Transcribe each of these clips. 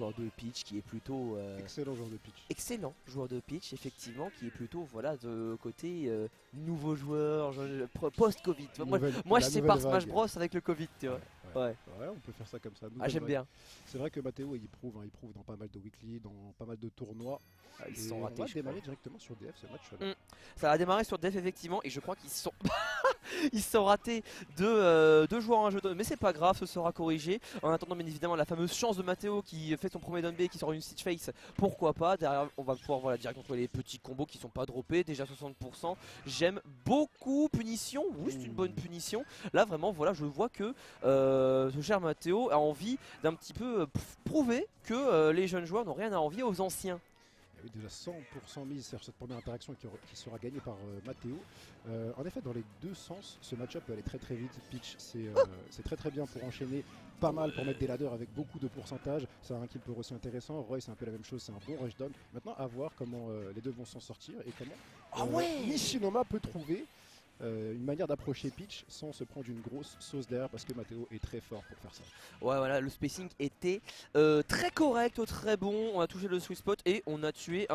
joueur de pitch qui est plutôt Excellent joueur de pitch. excellent joueur de pitch, effectivement, qui est plutôt voilà de côté nouveau joueur, post-Covid. Tu vois, moi je La sépare nouvelle Smash vague. Bros avec le Covid, tu vois. Ouais. Ouais. Ouais, on peut faire ça comme ça. Ah, Nouvelle j'aime vague. bien. C'est vrai que Matteo il prouve dans pas mal de weekly, dans pas mal de tournois. Ah, ils Et se sont on ratés, va je crois. démarrer directement sur DF ce match-là. Ça a démarré sur Def effectivement et je crois qu'ils sont ils se sont ratés deux joueurs en jeu mais c'est pas grave, ce sera corrigé. En attendant bien évidemment la fameuse chance de Matteo qui fait son premier down B qui sort une stitch face, pourquoi pas. Derrière on va pouvoir voilà, direct contrôler les petits combos qui sont pas droppés, déjà 60%. J'aime beaucoup punition, oui c'est une bonne punition. Là vraiment voilà je vois que ce cher Matteo a envie d'un petit peu prouver que les jeunes joueurs n'ont rien à envier aux anciens. Et oui, déjà 100% mise sur cette première interaction qui sera gagnée par Matteo. En effet, dans les deux sens, ce match-up peut aller très très vite. Pitch, c'est très très bien pour enchaîner, pas mal pour mettre des ladders avec beaucoup de pourcentage. C'est un kill pour aussi intéressant. Roy, c'est un peu la même chose, c'est un bon rushdown. Maintenant, à voir comment les deux vont s'en sortir et comment Nishinoma peut trouver une manière d'approcher Pitch sans se prendre une grosse sauce derrière parce que Matteo est très fort pour faire ça. Ouais voilà, le spacing était très correct, très bon, on a touché le sweet spot et on a tué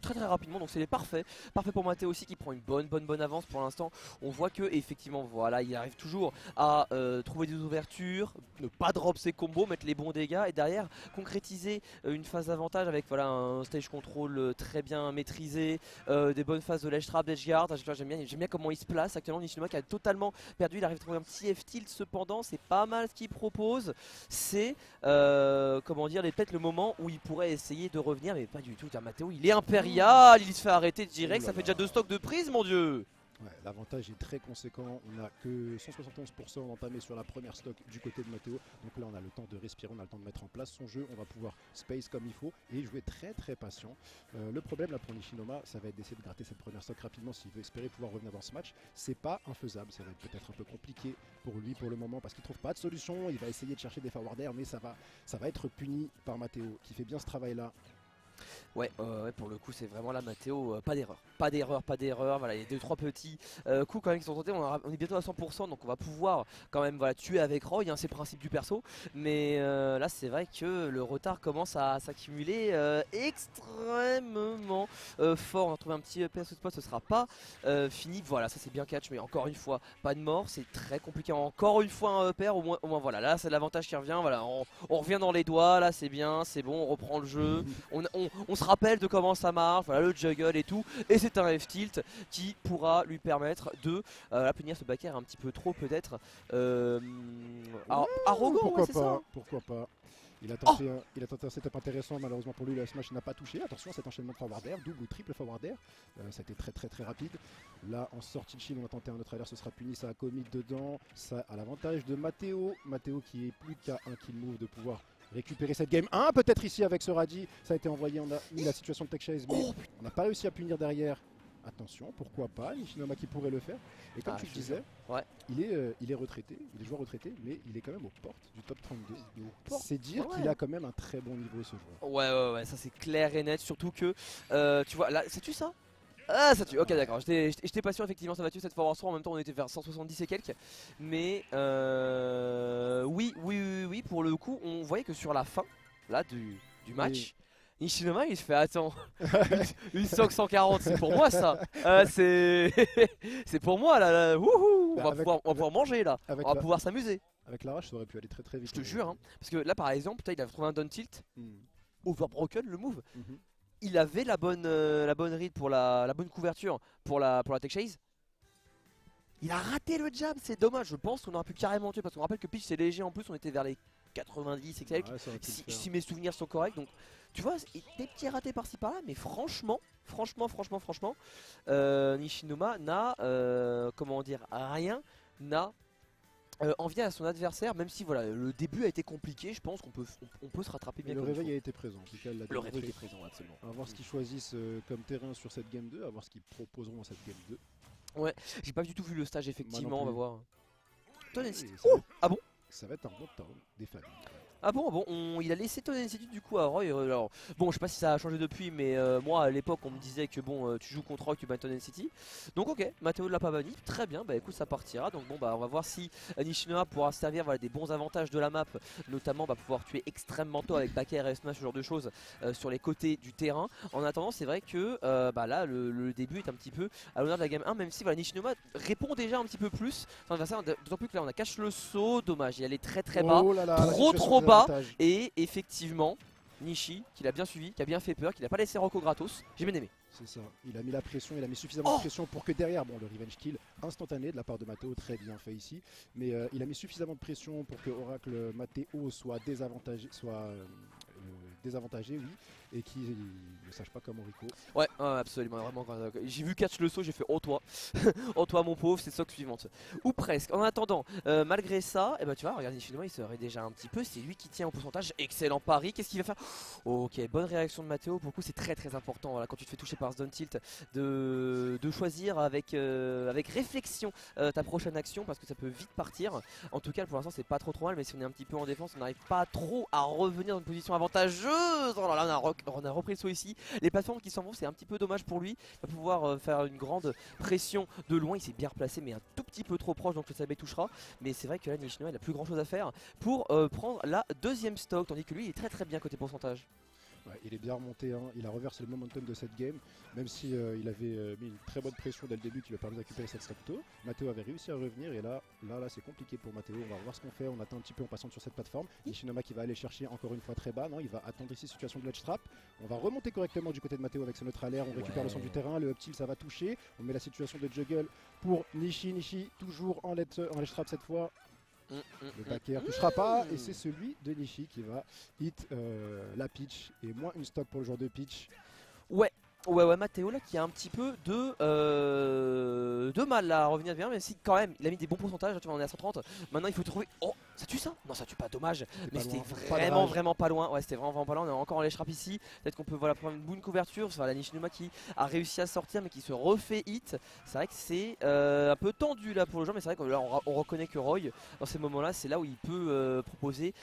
très très rapidement, donc c'est parfait. Parfait pour Matteo aussi qui prend une bonne avance pour l'instant. On voit que effectivement voilà, il arrive toujours à trouver des ouvertures, ne pas drop ses combos, mettre les bons dégâts et derrière concrétiser une phase d'avantage avec voilà un stage control très bien maîtrisé, des bonnes phases de ledge trap, d'edge guard. J'aime bien comment il se place actuellement. Nishinoma qui a totalement perdu, il arrive à trouver un petit F-tilt cependant, c'est pas mal ce qu'il propose. C'est comment dire, peut-être le moment où il pourrait essayer de revenir, mais pas du tout. Matteo il est impérial, il se fait arrêter direct, ça fait déjà 2 stocks de prise mon dieu. Ouais, l'avantage est très conséquent, on n'a que 171% entamé sur la première stock du côté de Matteo, donc là on a le temps de respirer, on a le temps de mettre en place son jeu, on va pouvoir space comme il faut et jouer très très patient. Le problème là pour Nishinoma, ça va être d'essayer de gratter cette première stock rapidement s'il veut espérer pouvoir revenir dans ce match. C'est pas infaisable, ça va être peut-être un peu compliqué pour lui pour le moment parce qu'il trouve pas de solution, il va essayer de chercher des forward air mais ça va être puni par Matteo qui fait bien ce travail là. Ouais, pour le coup c'est vraiment là Matteo, pas d'erreur, voilà il y a 2-3 petits coups quand même qui sont tentés, on est bientôt à 100% donc on va pouvoir quand même voilà, tuer avec Roy, hein, c'est le principe du perso, mais là c'est vrai que le retard commence à s'accumuler extrêmement fort. On va trouver un petit perso spot, ce sera pas fini, voilà ça c'est bien catch mais encore une fois pas de mort, c'est très compliqué, encore une fois un pair, au moins voilà là c'est l'avantage qui revient, voilà on revient dans les doigts, là c'est bien, c'est bon, on reprend le jeu, on se rappelle de comment ça marche, voilà le juggle et tout, et c'est un F-tilt qui pourra lui permettre de punir ce backer un petit peu trop peut-être arrogant, Pourquoi ouais, pas, ça. pourquoi pas. Il a tenté un setup intéressant, malheureusement pour lui la smash n'a pas touché. Attention à cet enchaînement de forward air, double ou triple forward air, ça a été très très très rapide. Là en sortie de shield on va tenter un autre alert, ce sera puni, ça a commit dedans, ça a l'avantage de Matteo. Matteo qui est plus qu'à un kill move de pouvoir récupérer cette game 1, peut-être ici avec ce Radi, ça a été envoyé, on a mis la situation de tech chase mais on n'a pas réussi à punir derrière. Attention, pourquoi pas, Nishinoma qui pourrait le faire. Et comme tu le disais, ouais. il est retraité, il est joueur retraité, mais il est quand même aux portes du top 32. C'est dire Ouais. qu'il a quand même un très bon niveau ce joueur. Ouais, ça c'est clair et net, surtout que tu vois, là, ça tue ça. Ah ça tue, ok d'accord, j'étais pas sûr effectivement ça va tuer cette forward throw, en même temps on était vers 170 et quelques. Mais oui, pour le coup on voyait que sur la fin là du match, Nishinoma il se fait attends, une stock 140 c'est pour moi ça, c'est pour moi là, wouhou, on va pouvoir manger là, on va pouvoir s'amuser. Avec l'arrache ça aurait pu aller très très vite. Je te jure, hein, parce que là par exemple, il a trouvé un down tilt, overbroken le move. Il avait la bonne read pour la bonne couverture pour la tech chase. Il a raté le jab, c'est dommage. Je pense qu'on aurait pu carrément tuer parce qu'on rappelle que pitch c'est léger en plus, on était vers les 90 et quelques. Si mes souvenirs sont corrects, donc tu vois, des petits ratés par-ci par-là, mais franchement, Nishinoma n'a, comment dire, rien n'a envier à son adversaire, même si voilà le début a été compliqué, je pense qu'on peut se rattraper bien. Le réveil a été présent. Le réveil était présent, absolument. À voir ce qu'ils choisissent comme terrain sur cette game 2, à voir ce qu'ils proposeront dans cette game 2. Ouais, j'ai pas du tout vu le stage effectivement, on va voir. Ah bon? Ça va être un bon town des familles. Ah bon, il a laissé Tony Institute du coup à Roy. Alors, bon, je sais pas si ça a changé depuis, mais moi à l'époque on me disait que bon, tu joues contre Roy, tu bats Tony City. Donc ok, Matteo ne l'a pas banni, très bien, bah écoute, ça partira. Donc bon, bah on va voir si Nishinoa pourra se servir voilà, des bons avantages de la map, notamment bah, pouvoir tuer extrêmement tôt avec Baker et Smash, ce genre de choses sur les côtés du terrain. En attendant, c'est vrai que bah là, le début est un petit peu à l'honneur de la game 1, même si voilà, Nishinoa répond déjà un petit peu plus. D'autant plus que là on a cache le saut, dommage, il allait très très bas, Oh là là, la trop situation de bas. désavantage. Et effectivement, Nishi, qui l'a bien suivi, qui a bien fait peur, qui n'a pas laissé Rocco gratos, j'ai bien aimé. C'est ça, il a mis la pression, il a mis suffisamment de pression pour que derrière, bon le revenge kill instantané de la part de Matteo, très bien fait ici, mais il a mis suffisamment de pression pour que Oracle Matteo soit désavantagé, oui, et qu'il ne sache pas comment Rico. Ouais, absolument, vraiment. J'ai vu catch le saut, j'ai fait oh toi, oh toi mon pauvre, c'est stock suivante. Ou presque. En attendant, malgré ça, et bah tu vois, regarde Nishinoa, il serait déjà un petit peu, c'est lui qui tient au pourcentage. Excellent pari, qu'est-ce qu'il va faire? Ok, bonne réaction de Matteo, pour le coup c'est très important, voilà, quand tu te fais toucher par ce down tilt, de choisir avec réflexion ta prochaine action, parce que ça peut vite partir. En tout cas pour l'instant c'est pas trop mal, mais si on est un petit peu en défense, on n'arrive pas trop à revenir dans une position avantageuse. Oh là là, on a repris le saut ici. Les plateformes qui s'en vont, c'est un petit peu dommage pour lui. Il va pouvoir faire une grande pression de loin. Il s'est bien replacé, mais un tout petit peu trop proche, donc le Sabé touchera. Mais c'est vrai que là, Nishinoa, il a plus grand chose à faire pour prendre la deuxième stock, tandis que lui, il est très bien côté pourcentage. Ouais, il est bien remonté, hein. Il a reversé le momentum de cette game, même si il avait mis une très bonne pression dès le début qui lui a permis de récupérer cette stock tôt. Matteo avait réussi à revenir et là c'est compliqué pour Matteo. On va voir ce qu'on fait, on attend un petit peu en passant sur cette plateforme. Nishinoa qui va aller chercher encore une fois très bas, non, il va attendre ici situation de ledge trap. On va remonter correctement du côté de Matteo avec ce neutre à l'air, on récupère le centre du terrain, le up tilt ça va toucher. On met la situation de juggle pour Nishi toujours en ledge trap cette fois. Le backer touchera pas et c'est celui de Nishi qui va hit la pitch et moins une stock pour le joueur de pitch. Ouais, Matteo là qui a un petit peu de mal à revenir bien, mais si quand même il a mis des bons pourcentages, là, tu vois on est à 130, maintenant il faut trouver... Oh, ça tue ça? Non ça tue pas, dommage, mais c'était vraiment pas loin, ouais c'était vraiment pas loin, on est encore en lèche rap ici, peut-être qu'on peut voilà, prendre une bonne couverture, c'est la Nishinoa qui a réussi à sortir mais qui se refait hit, c'est vrai que c'est un peu tendu là pour le joueur, mais c'est vrai que là on reconnaît que Roy, dans ces moments là, c'est là où il peut proposer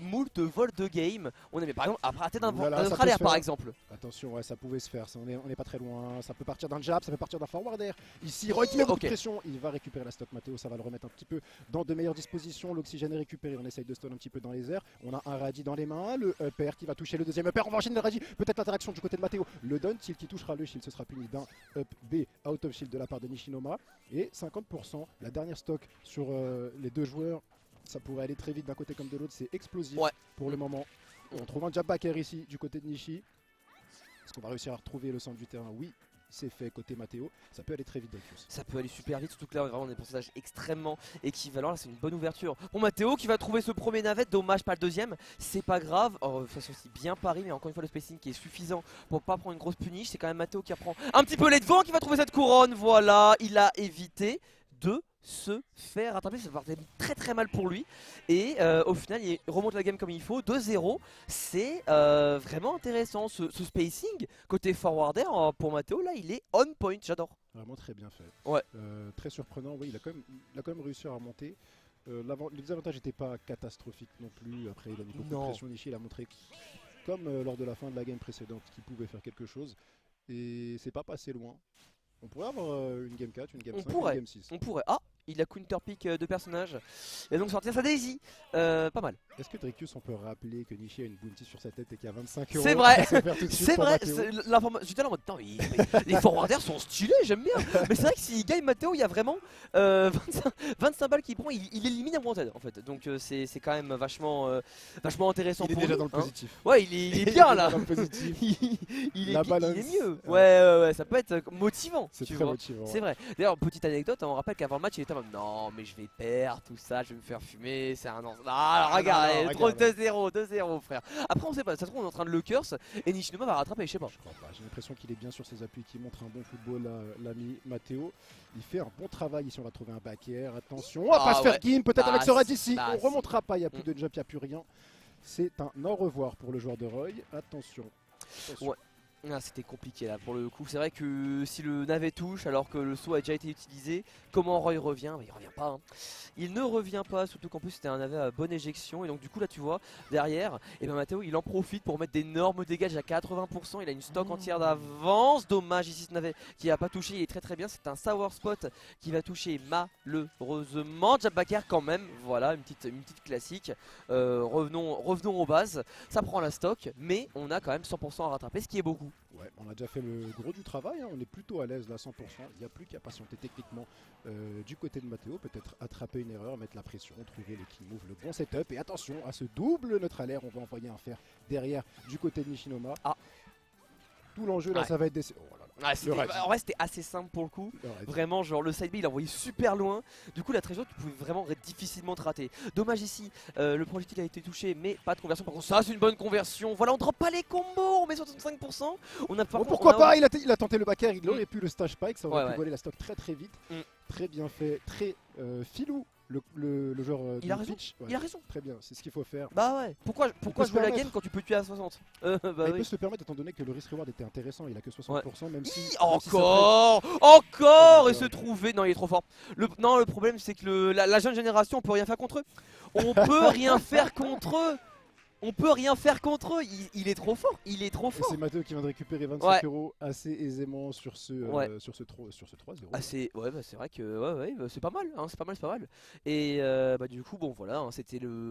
moult vol de game, on est mais par exemple à partir d'un notre alerte par exemple. Attention, ouais, ça pouvait se faire, on n'est pas très loin, ça peut partir d'un jab, ça peut partir d'un forward air. Ici, Roy qui met beaucoup de pression, il va récupérer la stock Matteo, ça va le remettre un petit peu dans de meilleures dispositions, l'oxygène est récupéré, on essaye de stun un petit peu dans les airs, on a un Radi dans les mains, le upper qui va toucher le deuxième upper, on va enchaîner le Radi, peut-être l'interaction du côté de Matteo, le down tilt qui touchera le shield, ce sera puni d'un up B out of shield de la part de Nishinoa, et 50%, la dernière stock sur les deux joueurs, ça pourrait aller très vite d'un côté comme de l'autre, c'est explosif pour le moment. On trouve un jab backer ici du côté de Nishi. Est-ce qu'on va réussir à retrouver le centre du terrain? Oui, c'est fait côté Matteo. Ça peut aller très vite Delphus. Ça peut aller super vite, surtout que là vraiment on a des pourcentages extrêmement équivalents. Là c'est une bonne ouverture pour Matteo qui va trouver ce premier navette. Dommage pas le deuxième, c'est pas grave. De toute façon c'est bien pari, mais encore une fois le spacing qui est suffisant pour pas prendre une grosse punish. C'est quand même Matteo qui apprend un petit peu les devants, qui va trouver cette couronne. Voilà, il a évité de se faire rattraper, ça va faire très mal pour lui et au final il remonte la game comme il faut, 2-0, c'est vraiment intéressant ce spacing côté forwarder pour Matteo, là il est on point, j'adore. Vraiment très bien fait, ouais. Très surprenant, oui, il a quand même réussi à remonter. Le désavantage n'était pas catastrophique non plus, après il a mis beaucoup de pression, Nishi il a montré comme lors de la fin de la game précédente qu'il pouvait faire quelque chose et c'est pas passé loin. On pourrait avoir une game 4, une game 5, une game 6. On pourrait. Ah, il a counter pick de personnages. Et donc sortir sa Daisy. Pas mal. Est-ce que Dracus, on peut rappeler que Nishi a une bounty sur sa tête et qu'il y a 25 €? C'est vrai. C'est vrai. J'étais là en mode non, mais les forwarders sont stylés, j'aime bien. Mais c'est vrai que s'il gagne Matteo, il y a vraiment 25 balles qu'il prend. Il élimine un wanted en fait. Donc c'est quand même vachement intéressant. Il est déjà dans le positif. Ouais, il est bien là. Dans le positif. il est mieux. Ouais, ça peut être motivant. C'est très motivant. C'est vrai. D'ailleurs, petite anecdote, on rappelle qu'avant le match, il était en mode non, mais je vais perdre tout ça, je vais me faire fumer, c'est un an. Ah, regarde, trop 2-0, frère. Après, on sait pas, ça se trouve, on est en train de le curse et Nishinoa va rattraper, je sais pas. Je crois pas, j'ai l'impression qu'il est bien sur ses appuis, qu'il montre un bon football, l'ami Matteo. Il fait un bon travail ici, on va trouver un back air. Attention, on va pas se faire game, peut-être avec ce rad ici. On remontera pas, il n'y a plus de jump, il n'y a plus rien. C'est un au revoir pour le joueur de Roy. Attention. Ouais. Ah, c'était compliqué là pour le coup. C'est vrai que si le navet touche alors que le saut a déjà été utilisé, comment Roy revient? Bah, il revient pas. Hein. Il ne revient pas, surtout qu'en plus c'était un navet à bonne éjection. Et donc du coup là tu vois, derrière, et ben Matteo il en profite pour mettre d'énormes dégâts à 80%. Il a une stock entière d'avance. Dommage ici ce navet qui a pas touché, il est très très bien. C'est un sour spot qui va toucher malheureusement. Jabbaker quand même, voilà, une petite classique. Revenons aux bases. Ça prend la stock, mais on a quand même 100% à rattraper, ce qui est beaucoup. Ouais, on a déjà fait le gros du travail, hein. On est plutôt à l'aise là, 100%. Il n'y a plus qu'à patienter techniquement du côté de Matteo, peut-être attraper une erreur, mettre la pression, trouver les kill moves, le bon setup. Et attention à ce double neutralaire, on va envoyer un fer derrière du côté de Nishinoma. Ah. Tout l'enjeu là, Ouais. ça va être des... Oh là là. En vrai c'était assez simple pour le coup. Vraiment genre le side B il a envoyé super loin. Du coup la trésor tu pouvais vraiment difficilement te rater. Dommage ici, le projectile a été touché mais pas de conversion. Par contre ça c'est une bonne conversion. Voilà on drop pas les combos, on met 65%. On a par contre, pourquoi on a... pas, il a tenté le backer, il aurait pu le stage spike, ça aurait pu voler la stock très très vite. Très bien fait, très filou le joueur il a raison. pitch. Il a raison. Très bien, c'est ce qu'il faut faire. Bah ouais, pourquoi jouer la game quand tu peux tuer à 60? Il peut se le permettre étant donné que le risk reward était intéressant, il a que 60% même si... Encore et se trouver... Non il est trop fort. Non le problème c'est que la jeune génération on peut rien faire contre eux. On peut rien faire contre eux. On peut rien faire contre eux, il est trop fort, il est trop fort. C'est Matteo qui vient de récupérer 25 € assez aisément sur ce 3-0. Ah c'est vrai que c'est pas mal, hein, c'est pas mal. Et du coup bon voilà, hein, c'était le